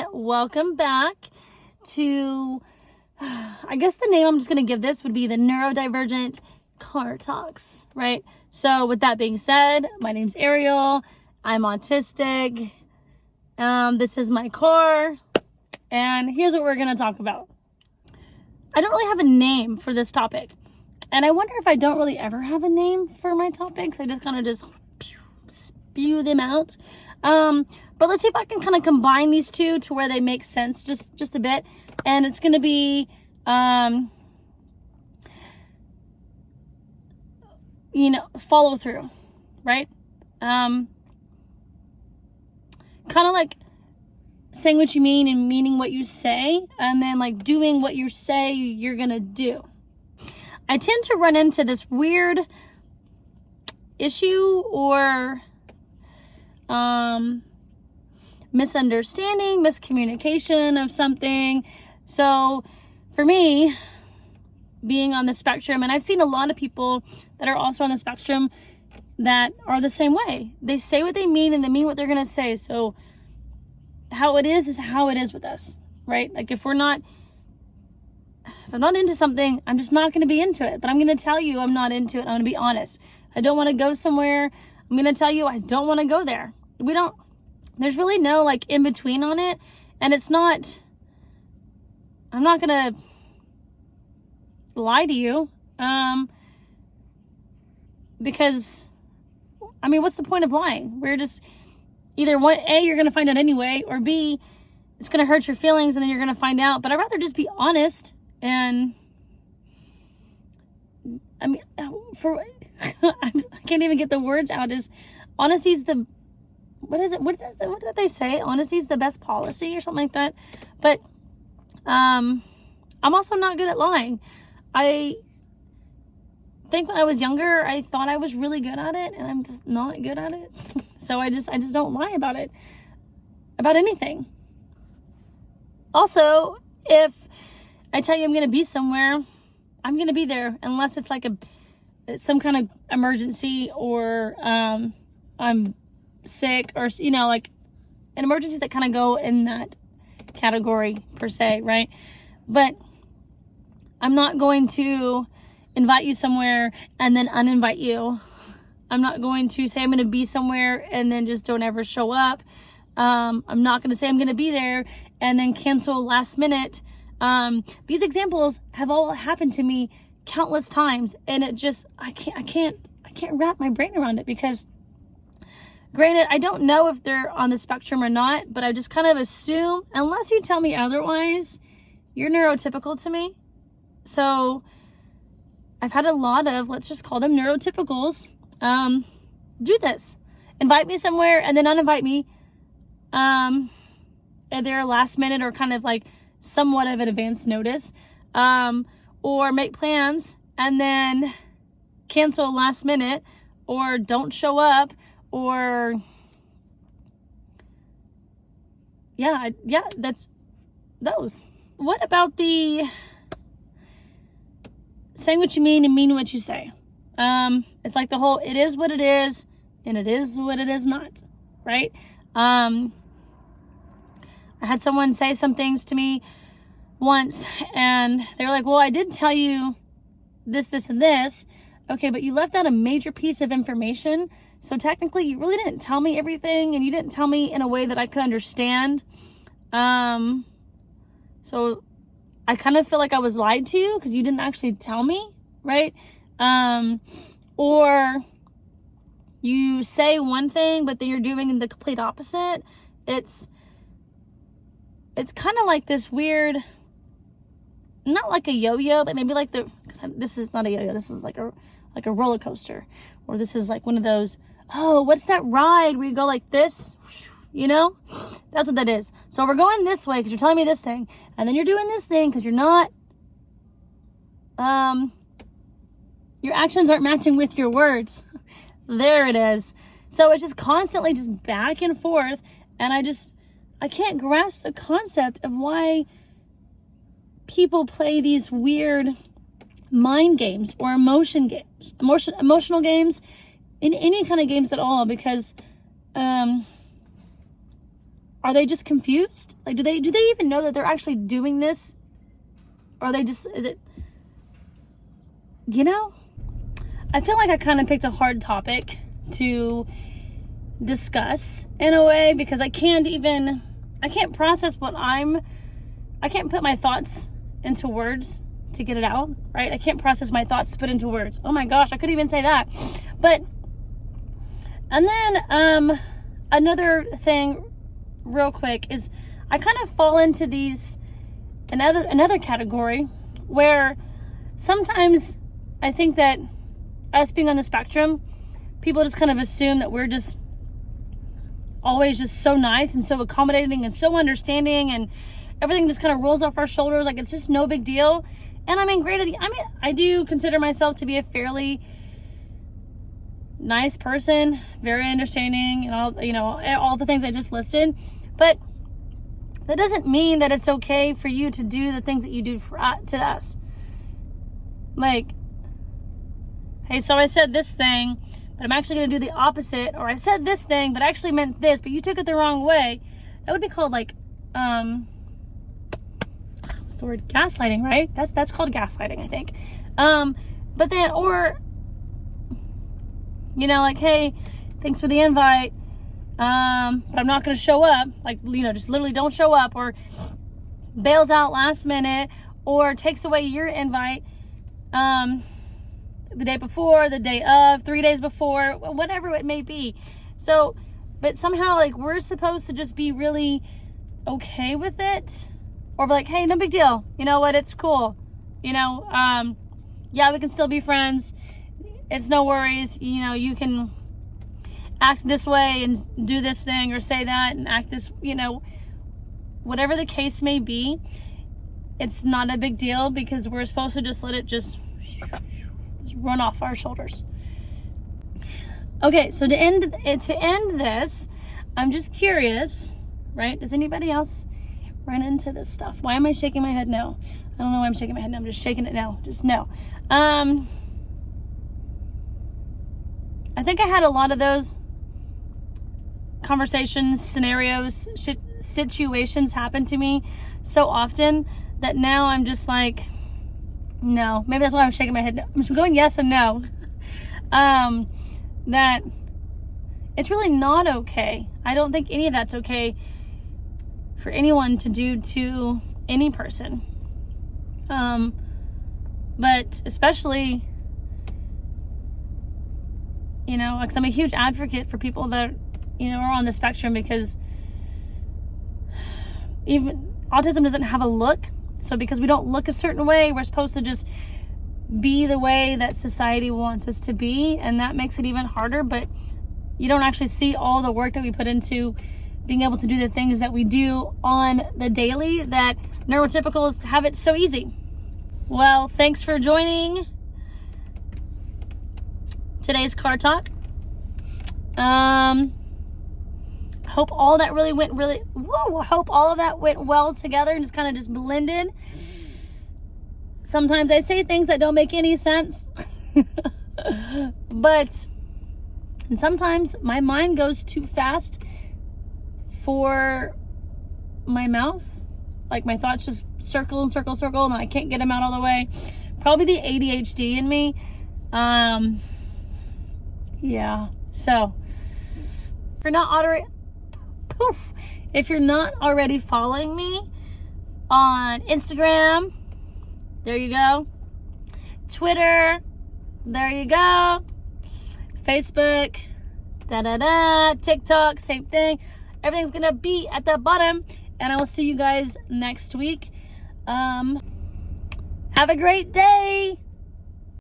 everyone. Welcome back to, I guess the name I'm just going to give this would be the Neurodivergent Car Talks, right? So with that being said, my name's Ariel. I'm autistic. This is my car. And here's what we're going to talk about. I don't really have a name for this topic. And I wonder if I don't really ever have a name for my topics. I just kind of spew them out. But let's see if I can kind of combine these two to where they make sense just a bit. And it's going to be, follow through, right? Kind of like saying what you mean and meaning what you say, and then like doing what you say you're going to do. I tend to run into this weird issue or misunderstanding, miscommunication of something. So for me, being on the spectrum, and I've seen a lot of people that are also on the spectrum that are the same way. They say what they mean and they mean what they're going to say. So how it is how it is with us, right? Like if I'm not into something, I'm just not going to be into it. But I'm going to tell you I'm not into it. I'm going to be honest. I don't want to go somewhere. I'm going to tell you I don't want to go there. There's really no like in between on it. And I'm not going to lie to you. Because, I mean, what's the point of lying? We're just either A, you're going to find out anyway, or B, it's going to hurt your feelings and then you're going to find out. But I'd rather just be honest. And I mean, I can't even get the words out. Honesty's the, what is it? What did they say? Honesty's the best policy or something like that. But I'm also not good at lying. I think when I was younger, I thought I was really good at it, and I'm just not good at it. So I just don't lie about it, about anything. Also, if I tell you I'm going to be somewhere, I'm going to be there unless it's like some kind of emergency or I'm sick or, like an emergency that kind of go in that category per se, right? But I'm not going to invite you somewhere and then uninvite you. I'm not going to say I'm going to be somewhere and then just don't ever show up. I'm not going to say I'm going to be there and then cancel last minute. These examples have all happened to me countless times, and it just, I can't wrap my brain around it because granted, I don't know if they're on the spectrum or not, but I just kind of assume, unless you tell me otherwise, you're neurotypical to me. So I've had a lot of, let's just call them neurotypicals, do this. Invite me somewhere and then uninvite me, either last minute or kind of like somewhat of an advance notice, or make plans and then cancel last minute or don't show up or that's those. What about the saying what you mean and mean what you say? It's like the whole, it is what it is and it is what it is not, right? I had someone say some things to me once and they were like, well, I did tell you this, and this. Okay, but you left out a major piece of information. So technically you really didn't tell me everything and you didn't tell me in a way that I could understand. So I kind of feel like I was lied to because you didn't actually tell me, right? Or you say one thing, but then you're doing the complete opposite. It's kind of like this weird, not like a yo-yo, but maybe like this is not a yo-yo. This is like a roller coaster, or this is like one of those, oh, what's that ride where you go like this? That's what that is. So we're going this way because you're telling me this thing, and then you're doing this thing because you're not, your actions aren't matching with your words. There it is. So it's just constantly just back and forth, and I can't grasp the concept of why people play these weird mind games or emotional games in any kind of games at all, because are they just confused? Like, do they even know that they're actually doing this? Or are they just, is it, you know? I feel like I kind of picked a hard topic to discuss in a way, because I can't process I can't put my thoughts into words to get it out, right? I can't process my thoughts to put into words. Oh my gosh, I couldn't even say that. But, and then, another thing real quick is I kind of fall into another category where sometimes I think that us being on the spectrum, people just kind of assume that we're just always just so nice and so accommodating and so understanding, and everything just kind of rolls off our shoulders like it's just no big deal. And I mean, granted, I do consider myself to be a fairly nice person, very understanding, and all the things I just listed. But that doesn't mean that it's okay for you to do the things that you do to us. Like, hey, so I said this thing, but I'm actually going to do the opposite. Or I said this thing, but I actually meant this, but you took it the wrong way. That would be called like, what's the word? Gaslighting, right? That's called gaslighting, I think. But then, or, like, hey, thanks for the invite, but I'm not going to show up. Like, just literally don't show up, or bails out last minute, or takes away your invite, the day before, the day of, 3 days before, whatever it may be. So, but somehow, like, we're supposed to just be really okay with it, or be like, hey, no big deal. You know what? It's cool. Yeah, we can still be friends. It's no worries. You can act this way and do this thing, or say that and act this, whatever the case may be. It's not a big deal, because we're supposed to just let it just run off our shoulders. Okay, so to end this, I'm just curious, right? Does anybody else run into this stuff? Why am I shaking my head no? I don't know why I'm shaking my head no. I'm just shaking it no. Just no. I think I had a lot of those conversations, scenarios, situations happen to me so often that now I'm just like, no. Maybe that's why I'm shaking my head no. I'm just going yes and no. That it's really not okay. I don't think any of that's okay for anyone to do to any person. But especially, because I'm a huge advocate for people that, are on the spectrum, because even autism doesn't have a look. So because we don't look a certain way, we're supposed to just be the way that society wants us to be, and that makes it even harder. But you don't actually see all the work that we put into being able to do the things that we do on the daily, that neurotypicals have it so easy. Well, thanks for joining today's car talk. Hope all that really went hope all of that went well together and just kind of just blended. Sometimes I say things that don't make any sense. and sometimes my mind goes too fast for my mouth. Like, my thoughts just circle and circle, and I can't get them out all the way. Probably the ADHD in me. Yeah. So, if you're not already following me on Instagram, there you go. Twitter, there you go. Facebook, TikTok, same thing. Everything's gonna be at the bottom, and I will see you guys next week. Have a great day.